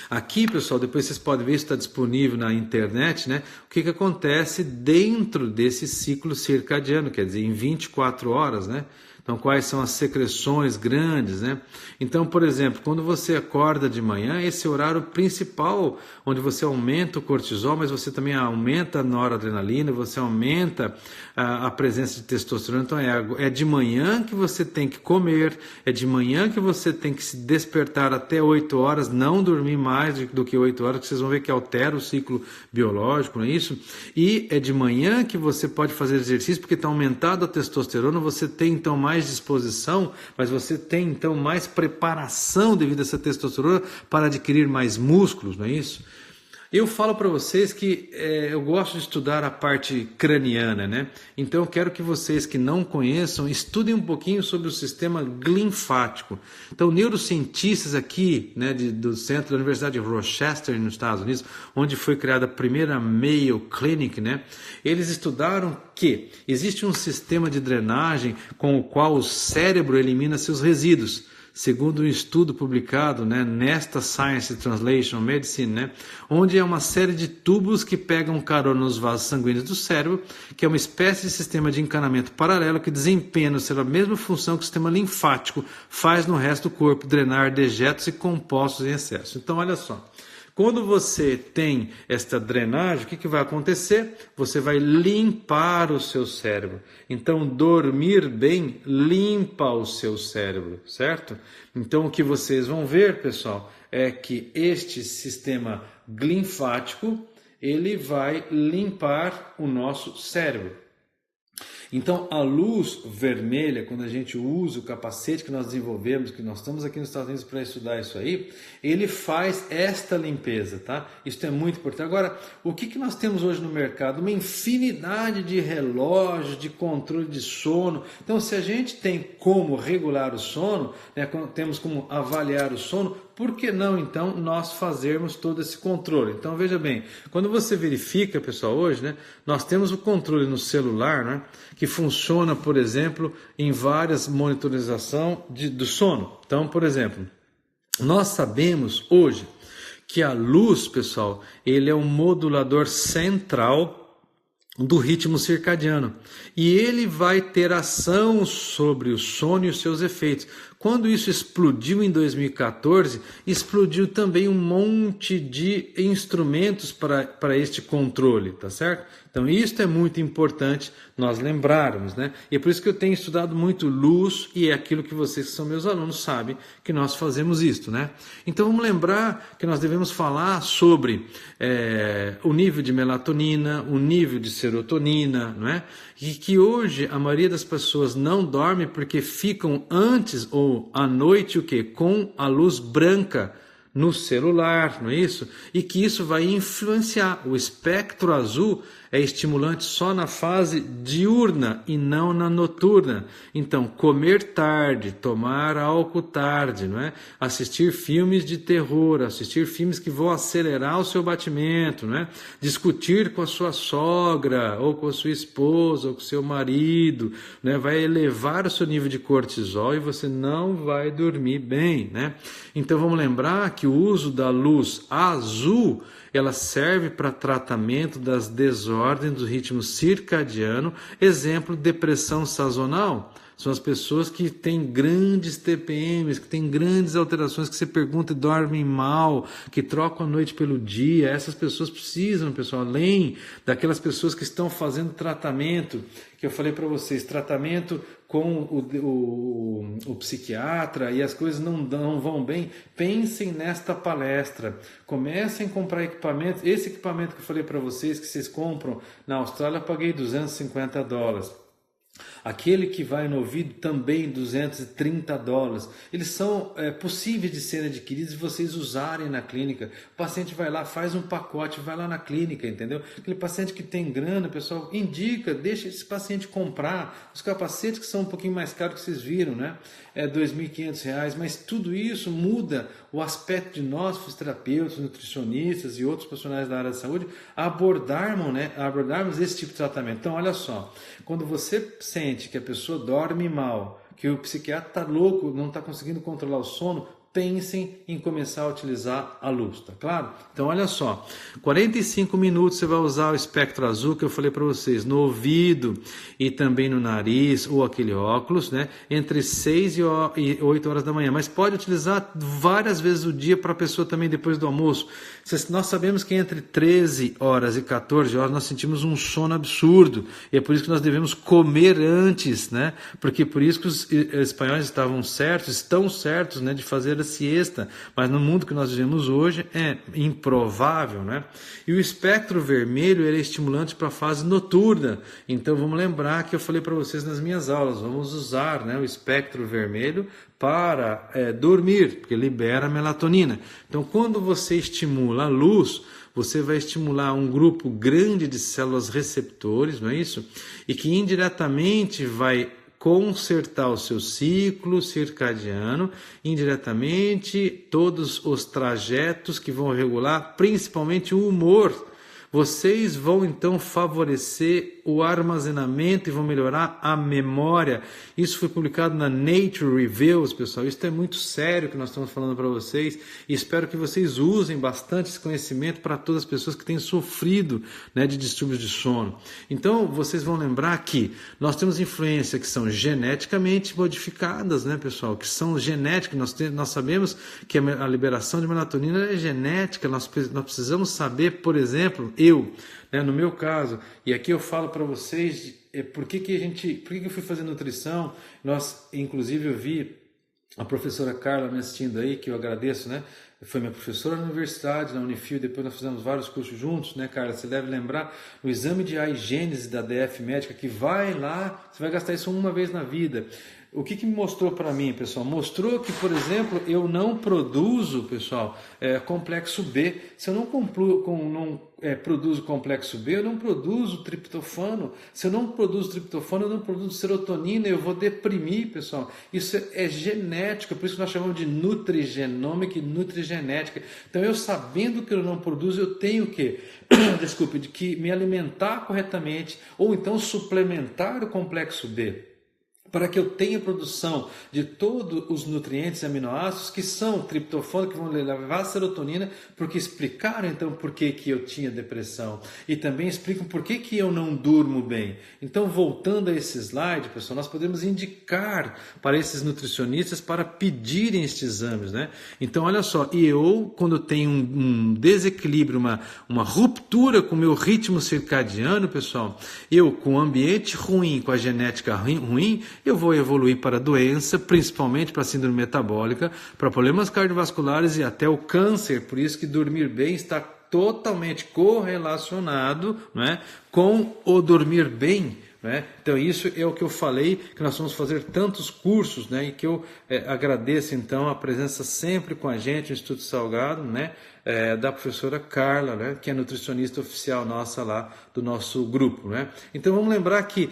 Aqui, pessoal, depois vocês podem ver, isso está disponível na internet, né? O que acontece dentro desse ciclo circadiano, quer dizer, em 24 horas, né? Então, quais são as secreções grandes, né? Então, por exemplo, quando você acorda de manhã, esse é o horário principal, onde você aumenta o cortisol, mas você também aumenta a noradrenalina, você aumenta a presença de testosterona. Então, é de manhã que você tem que comer, é de manhã que você tem que se despertar até 8 horas, não dormir mais do que 8 horas, que vocês vão ver que altera o ciclo biológico, não é isso? E é de manhã que você pode fazer exercício, porque está aumentada a testosterona, você tem então mais disposição, mas você tem então mais preparação devido a essa testosterona para adquirir mais músculos, não é isso? Eu falo para vocês que eu gosto de estudar a parte craniana, né? Então eu quero que vocês que não conheçam estudem um pouquinho sobre o sistema linfático. Então neurocientistas aqui, né, do centro da Universidade de Rochester, nos Estados Unidos, onde foi criada a primeira Mayo Clinic, né? Eles estudaram que existe um sistema de drenagem com o qual o cérebro elimina seus resíduos. Segundo um estudo publicado, né, nesta Science Translation Medicine, né, onde é uma série de tubos que pegam carona nos vasos sanguíneos do cérebro, que é uma espécie de sistema de encanamento paralelo que desempenha no cérebro a mesma função que o sistema linfático faz no resto do corpo, drenar dejetos e compostos em excesso. Então, olha só. Quando você tem esta drenagem, o que vai acontecer? Você vai limpar o seu cérebro. Então, dormir bem limpa o seu cérebro, certo? Então, o que vocês vão ver, pessoal, é que este sistema linfático, ele vai limpar o nosso cérebro. Então, a luz vermelha, quando a gente usa o capacete que nós desenvolvemos, que nós estamos aqui nos Estados Unidos para estudar isso aí, ele faz esta limpeza, tá? Isso é muito importante. Agora, o que nós temos hoje no mercado? Uma infinidade de relógios, de controle de sono. Então, se a gente tem como regular o sono, né, temos como avaliar o sono, por que não, então, nós fazermos todo esse controle? Então, veja bem, quando você verifica, pessoal, hoje, né, nós temos o controle no celular, né, que funciona, por exemplo, em várias monitorizações do sono. Então, por exemplo, nós sabemos hoje que a luz, pessoal, ele é um modulador central do ritmo circadiano. E ele vai ter ação sobre o sono e os seus efeitos. quando isso explodiu em 2014, explodiu também um monte de instrumentos para este controle, tá certo? Então isso é muito importante nós lembrarmos, né? E é por isso que eu tenho estudado muito luz, e é aquilo que vocês que são meus alunos sabem que nós fazemos isso, né? Então vamos lembrar que nós devemos falar sobre o nível de melatonina, o nível de serotonina, não é? E que hoje a maioria das pessoas não dorme porque ficam antes ou à noite o quê? Com a luz branca no celular, não é isso? E que isso vai influenciar. O espectro azul é estimulante só na fase diurna e não na noturna. Então, comer tarde, tomar álcool tarde, não é? Assistir filmes de terror, assistir filmes que vão acelerar o seu batimento, não é? Discutir com a sua sogra, ou com a sua esposa, ou com o seu marido, né? Vai elevar o seu nível de cortisol e você não vai dormir bem, né? Então, vamos lembrar que o uso da luz azul, ela serve para tratamento das desordens do ritmo circadiano, exemplo, depressão sazonal. São as pessoas que têm grandes TPMs, que têm grandes alterações, que você pergunta e dormem mal, que trocam a noite pelo dia. Essas pessoas precisam, pessoal, além daquelas pessoas que estão fazendo tratamento, que eu falei para vocês, tratamento com o psiquiatra e as coisas não vão bem, pensem nesta palestra. Comecem a comprar equipamento. Esse equipamento que eu falei para vocês, que vocês compram na Austrália, eu paguei $250. Aquele que vai no ouvido também $230. Eles são possíveis de serem adquiridos e vocês usarem na clínica. O paciente vai lá, faz um pacote, vai lá na clínica, entendeu? Aquele paciente que tem grana, pessoal, indica, deixa esse paciente comprar. Os capacetes que são um pouquinho mais caros que vocês viram, né? R$2.500, mas tudo isso muda o aspecto de nós, fisioterapeutas, nutricionistas e outros profissionais da área de saúde, abordarmos esse tipo de tratamento. Então, olha só, quando você sente que a pessoa dorme mal, que o psiquiatra está louco, não está conseguindo controlar o sono, pensem em começar a utilizar a luz, tá claro? Então olha só, 45 minutos você vai usar o espectro azul que eu falei para vocês, no ouvido e também no nariz, ou aquele óculos, né? Entre 6 e 8 horas da manhã, mas pode utilizar várias vezes o dia para a pessoa também depois do almoço. Nós sabemos que entre 13 horas e 14 horas nós sentimos um sono absurdo, e é por isso que nós devemos comer antes, né? Porque por isso que os espanhóis estão certos, né, de fazer a siesta, mas no mundo que nós vivemos hoje é improvável, né? E o espectro vermelho ele é estimulante para a fase noturna. Então vamos lembrar que eu falei para vocês nas minhas aulas, vamos usar, né, o espectro vermelho para dormir, porque libera melatonina. Então quando você estimula a luz, você vai estimular um grupo grande de células receptores, não é isso? E que indiretamente vai consertar o seu ciclo circadiano, indiretamente todos os trajetos que vão regular, principalmente o humor. Vocês vão então favorecer o armazenamento e vão melhorar a memória. Isso foi publicado na Nature Reviews, pessoal. Isso é muito sério que nós estamos falando para vocês e espero que vocês usem bastante esse conhecimento para todas as pessoas que têm sofrido, né, de distúrbios de sono. Então, vocês vão lembrar que nós temos influências que são geneticamente modificadas, né, pessoal? Que são genéticas. Nós sabemos que a liberação de melatonina é genética. Nós precisamos saber, por exemplo, no meu caso, e aqui eu falo para vocês por que eu fui fazer nutrição. Inclusive eu vi a professora Carla me assistindo aí, que eu agradeço, né? Foi minha professora na universidade, na Unifil, depois nós fizemos vários cursos juntos, né, Carla? Você deve lembrar o exame de agênese da DF Médica, que vai lá, você vai gastar isso uma vez na vida. O que me mostrou para mim, pessoal? Mostrou que, por exemplo, eu não produzo, pessoal, complexo B. Se eu não produzo complexo B, eu não produzo triptofano. Se eu não produzo triptofano, eu não produzo serotonina, eu vou deprimir, pessoal. Isso é genética, por isso que nós chamamos de nutrigenômica e nutrigenética. Então, eu sabendo que eu não produzo, eu tenho que, que me alimentar corretamente, ou então suplementar o complexo B. para que eu tenha produção de todos os nutrientes e aminoácidos que são triptofano, que vão levar a serotonina, porque explicaram então por que eu tinha depressão e também explicam por que eu não durmo bem. Então, voltando a esse slide, pessoal, nós podemos indicar para esses nutricionistas para pedirem estes exames, né? Então, olha só, e eu, quando tenho um desequilíbrio, uma ruptura com o meu ritmo circadiano, pessoal, eu com o ambiente ruim, com a genética ruim, eu vou evoluir para doença, principalmente para síndrome metabólica, para problemas cardiovasculares e até o câncer. Por isso que dormir bem está totalmente correlacionado, não é, com o dormir bem. Né? Então isso é o que eu falei, que nós vamos fazer tantos cursos, né? E que eu agradeço então a presença sempre com a gente no Instituto Salgado, né? Da professora Carla, né? Que é nutricionista oficial nossa lá do nosso grupo, né? Então vamos lembrar que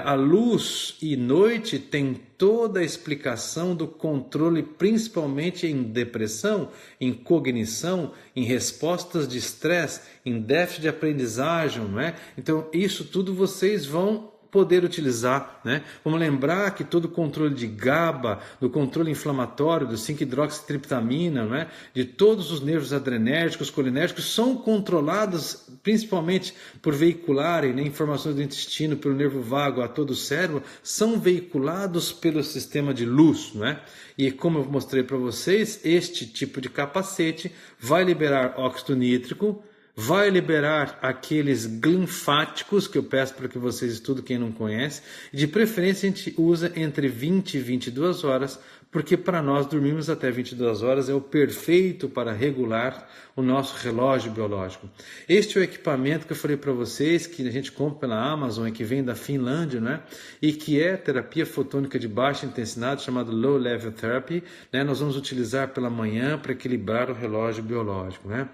a luz e noite tem toda a explicação do controle, principalmente em depressão, em cognição, em respostas de estresse, em déficit de aprendizagem, não é? Então isso tudo vocês vão poder utilizar, né? Vamos lembrar que todo o controle de GABA, do controle inflamatório, do 5-hidroxitriptamina, né? De todos os nervos adrenérgicos, colinérgicos, são controlados principalmente por veicularem, né, informações do intestino pelo nervo vago a todo o cérebro, são veiculados pelo sistema de luz, não é? E como eu mostrei para vocês, este tipo de capacete vai liberar óxido nítrico, vai liberar aqueles linfáticos, que eu peço para que vocês estudem, quem não conhece, e de preferência a gente usa entre 20 e 22 horas, porque para nós dormirmos até 22 horas é o perfeito para regular o nosso relógio biológico. Este é o equipamento que eu falei para vocês, que a gente compra pela Amazon e que vem da Finlândia, né? E que é terapia fotônica de baixa intensidade, chamada Low Level Therapy, né? Nós vamos utilizar pela manhã para equilibrar o relógio biológico, né?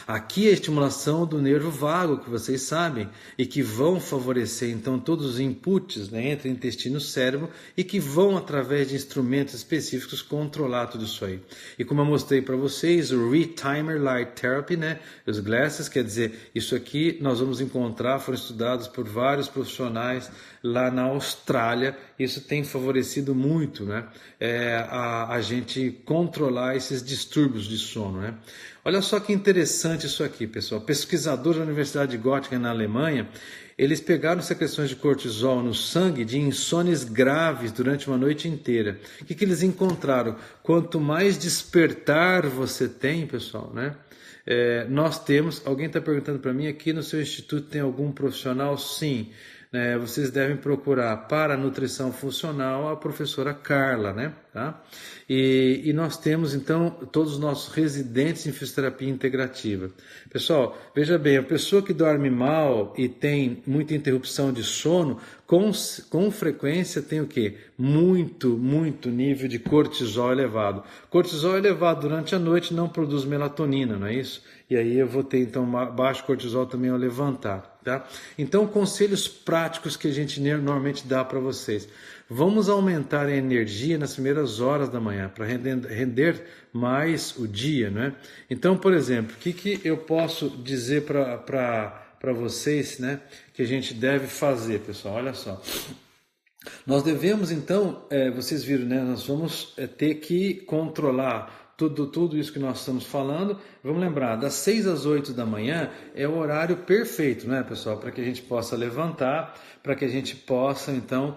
Aqui é a estimulação do nervo vago, que vocês sabem, e que vão favorecer então todos os inputs, né, entre intestino e cérebro, e que vão, através de instrumentos específicos, controlar tudo isso aí. E como eu mostrei para vocês, o Retimer Light Therapy, né, os glasses, quer dizer, isso aqui nós vamos encontrar, foram estudados por vários profissionais lá na Austrália. Isso tem favorecido muito, né, a gente controlar esses distúrbios de sono, né. Olha só que interessante isso aqui, pessoal. Pesquisadores da Universidade de Göttingen, na Alemanha, eles pegaram secreções de cortisol no sangue de insônias graves durante uma noite inteira. O que eles encontraram? Quanto mais despertar você tem, pessoal, né? Nós temos... Alguém está perguntando para mim, aqui no seu instituto tem algum profissional? Sim. Vocês devem procurar para a nutrição funcional a professora Carla, né? Tá? E nós temos então todos os nossos residentes em fisioterapia integrativa. Pessoal, veja bem, a pessoa que dorme mal e tem muita interrupção de sono, com frequência tem o quê? Muito nível de cortisol elevado. Cortisol elevado durante a noite não produz melatonina, não é isso? E aí eu vou ter então baixo cortisol também ao levantar. Tá? Então, conselhos práticos que a gente normalmente dá para vocês. Vamos aumentar a energia nas primeiras horas da manhã, para render mais o dia, né? Então, por exemplo, o que eu posso dizer para vocês, né, que a gente deve fazer, pessoal? Olha só. Nós devemos, então, vocês viram, né, nós vamos ter que controlar tudo isso que nós estamos falando. Vamos lembrar, das 6 às 8 da manhã é o horário perfeito, né, pessoal? Para que a gente possa levantar, para que a gente possa, então,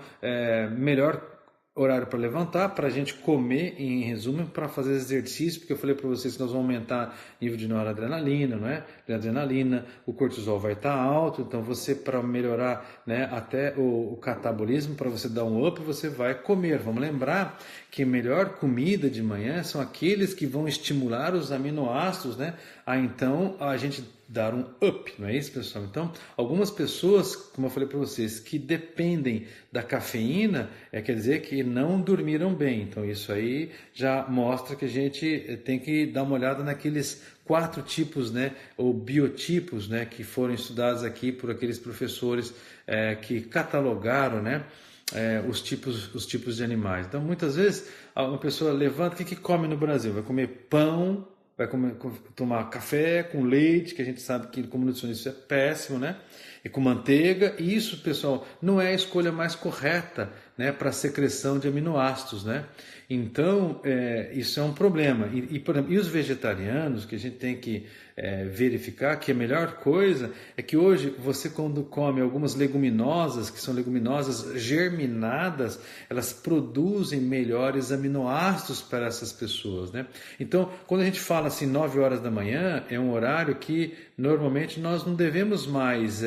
melhor horário para levantar, para a gente comer, em resumo, para fazer exercício, porque eu falei para vocês que nós vamos aumentar o nível de noradrenalina, não é? De adrenalina, o cortisol vai estar alto, então você, para melhorar, né, até o catabolismo, para você dar um up, você vai comer. Vamos lembrar que a melhor comida de manhã são aqueles que vão estimular os aminoácidos, né? Então a gente dar um up, não é isso, pessoal? Então, algumas pessoas, como eu falei para vocês, que dependem da cafeína, quer dizer que não dormiram bem. Então, isso aí já mostra que a gente tem que dar uma olhada naqueles 4 tipos, né, ou biotipos, né, que foram estudados aqui por aqueles professores que catalogaram, né, os tipos de animais. Então, muitas vezes, uma pessoa levanta, o que come no Brasil? Vai comer pão, vai tomar café com leite, que a gente sabe que como nutricionista isso é péssimo, né? E com manteiga. E isso, pessoal, não é a escolha mais correta, né, para a secreção de aminoácidos, né? Então, isso é um problema. E os vegetarianos, que a gente tem que verificar que a melhor coisa é que hoje você, quando come algumas leguminosas, que são leguminosas germinadas, elas produzem melhores aminoácidos para essas pessoas, né? Então, quando a gente fala assim 9 horas da manhã, é um horário que normalmente nós não devemos mais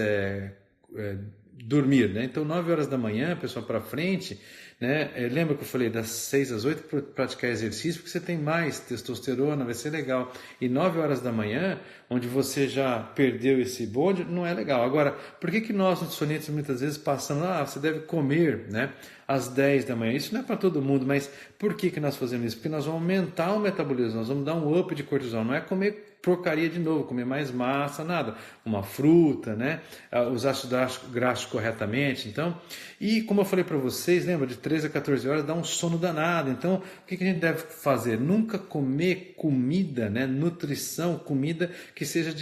dormir, né? Então 9 horas da manhã, pessoal, para frente, né? Lembra que eu falei das 6 às 8 para praticar exercício, porque você tem mais testosterona, vai ser legal. E 9 horas da manhã, onde você já perdeu esse bonde, não é legal. Agora, por que nós nutricionistas muitas vezes passamos, você deve comer, né, às 10 da manhã? Isso não é para todo mundo, mas por que nós fazemos isso? Porque nós vamos aumentar o metabolismo, nós vamos dar um up de cortisol, não é comer porcaria de novo, comer mais massa, nada, uma fruta, né? Os ácidos graxos corretamente, então, e como eu falei para vocês, lembra, de 13 a 14 horas dá um sono danado, então o que a gente deve fazer? Nunca comer comida, né? Nutrição, comida que seja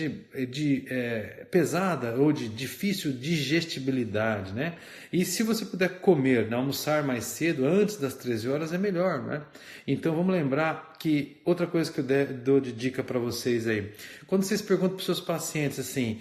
pesada ou de difícil digestibilidade, né? E se você puder comer, né, almoçar mais cedo, antes das 13 horas, é melhor, né? Então vamos lembrar que outra coisa que eu dou de dica para vocês aí, quando vocês perguntam para os seus pacientes assim,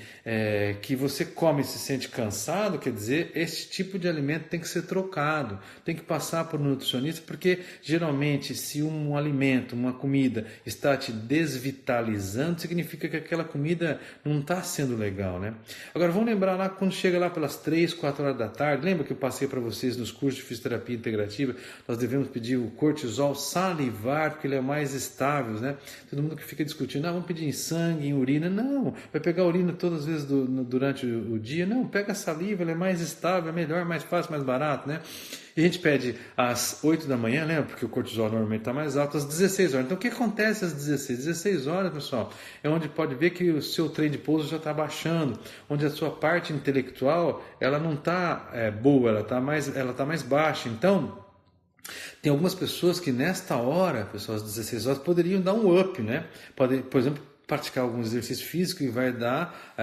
que você come e se sente cansado, quer dizer, esse tipo de alimento tem que ser trocado, tem que passar por um nutricionista, porque geralmente se um alimento, uma comida está te desvitalizando, significa que aquela comida não está sendo legal, né? Agora vamos lembrar lá, quando chega lá pelas 3, 4 horas da tarde, lembra que eu passei para vocês nos cursos de fisioterapia integrativa, nós devemos pedir o cortisol salivar, porque ele é mais estável, né? Todo mundo que fica discutindo, vamos pedir em sangue, em urina, não, vai pegar urina todas as vezes durante o dia, não, pega a saliva, ele é mais estável, é melhor, mais fácil, mais barato, né? E a gente pede às 8 da manhã, lembra? Porque o cortisol normalmente está mais alto, às 16 horas. Então o que acontece às 16? 16 horas, pessoal, é onde pode ver que o seu trem de pouso já está baixando, onde a sua parte intelectual, ela não está boa, ela está mais baixa. Então, tem algumas pessoas que nesta hora, pessoal, às 16 horas, poderiam dar um up, né? Pode, por exemplo, praticar algum exercício físico e vai dar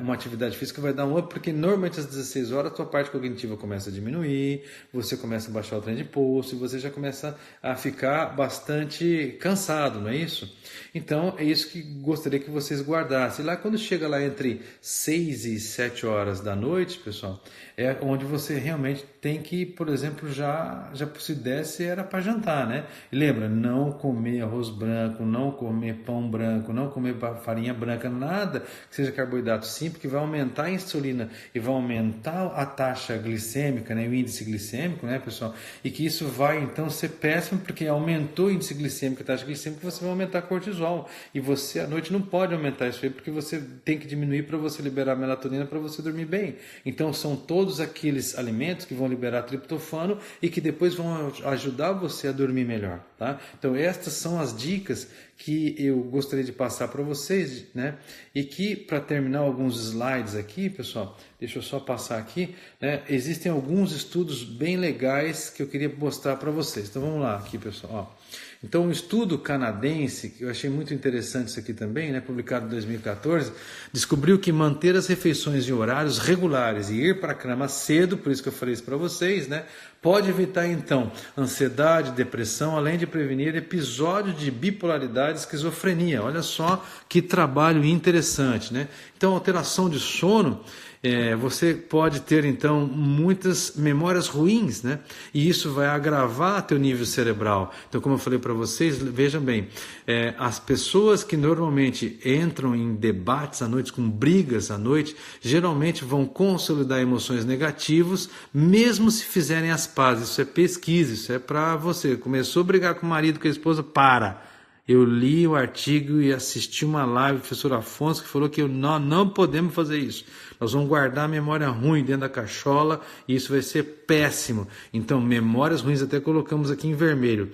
uma atividade física, vai dar um up, porque normalmente às 16 horas a tua parte cognitiva começa a diminuir, você começa a baixar o trem de pulso e você já começa a ficar bastante cansado, não é isso? Então é isso que gostaria que vocês guardassem. Lá quando chega lá entre 6 e 7 horas da noite, pessoal, é onde você realmente tem que, por exemplo, já se desse era para jantar, né? E lembra, não comer arroz branco, não comer pão branco, não comer farinha branca, nada que seja carboidrato simples, que vai aumentar a insulina e vai aumentar a taxa glicêmica, né? O índice glicêmico, né, pessoal? E que isso vai então ser péssimo, porque aumentou o índice glicêmico, a taxa glicêmica, você vai aumentar cortisol. E você à noite não pode aumentar isso aí, porque você tem que diminuir para você liberar melatonina para você dormir bem. Então são todos aqueles alimentos que vão liberar triptofano e que depois vão ajudar você a dormir melhor, tá? Então estas são as dicas que eu gostaria de passar para vocês, né? E que, para terminar alguns slides aqui, pessoal, deixa eu só passar aqui, né? Existem alguns estudos bem legais que eu queria mostrar para vocês. Então vamos lá aqui, pessoal, ó. Então, um estudo canadense, que eu achei muito interessante isso aqui também, né, publicado em 2014, descobriu que manter as refeições em horários regulares e ir para a cama cedo, por isso que eu falei isso para vocês, né, pode evitar, então, ansiedade, depressão, além de prevenir episódios de bipolaridade e esquizofrenia. Olha só que trabalho interessante, né? Então, alteração de sono, você pode ter, então, muitas memórias ruins, né? E isso vai agravar teu nível cerebral. Então, como eu falei para vocês, vejam bem, as pessoas que normalmente entram em debates à noite, com brigas à noite, geralmente vão consolidar emoções negativas, mesmo se fizerem as pazes. Isso é pesquisa, isso é para você. Começou a brigar com o marido, com a esposa, para. Eu li o artigo e assisti uma live do professor Afonso que falou que nós não podemos fazer isso. Nós vamos guardar a memória ruim dentro da cachola e isso vai ser péssimo. Então, memórias ruins até colocamos aqui em vermelho.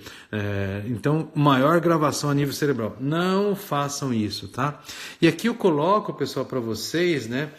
Então, maior gravação a nível cerebral. Não façam isso, tá? E aqui eu coloco, pessoal, para vocês, né,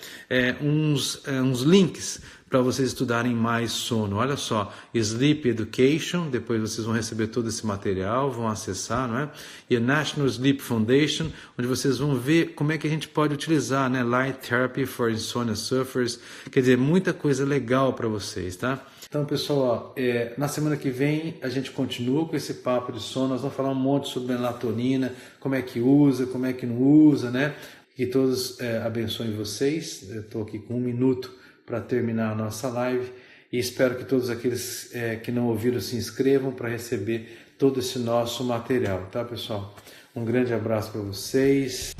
uns links para vocês estudarem mais sono. Olha só, Sleep Education, depois vocês vão receber todo esse material, vão acessar, não é? E a National Sleep Foundation, onde vocês vão ver como é que a gente pode utilizar, né? Light Therapy for Insomnia Sufferers, quer dizer, muita coisa legal para vocês, tá? Então, pessoal, na semana que vem a gente continua com esse papo de sono. Nós vamos falar um monte sobre melatonina, como é que usa, como é que não usa, né? Que todos abençoem vocês. Eu estou aqui com 1 minuto para terminar a nossa live e espero que todos aqueles que não ouviram se inscrevam para receber todo esse nosso material, tá, pessoal? Um grande abraço para vocês.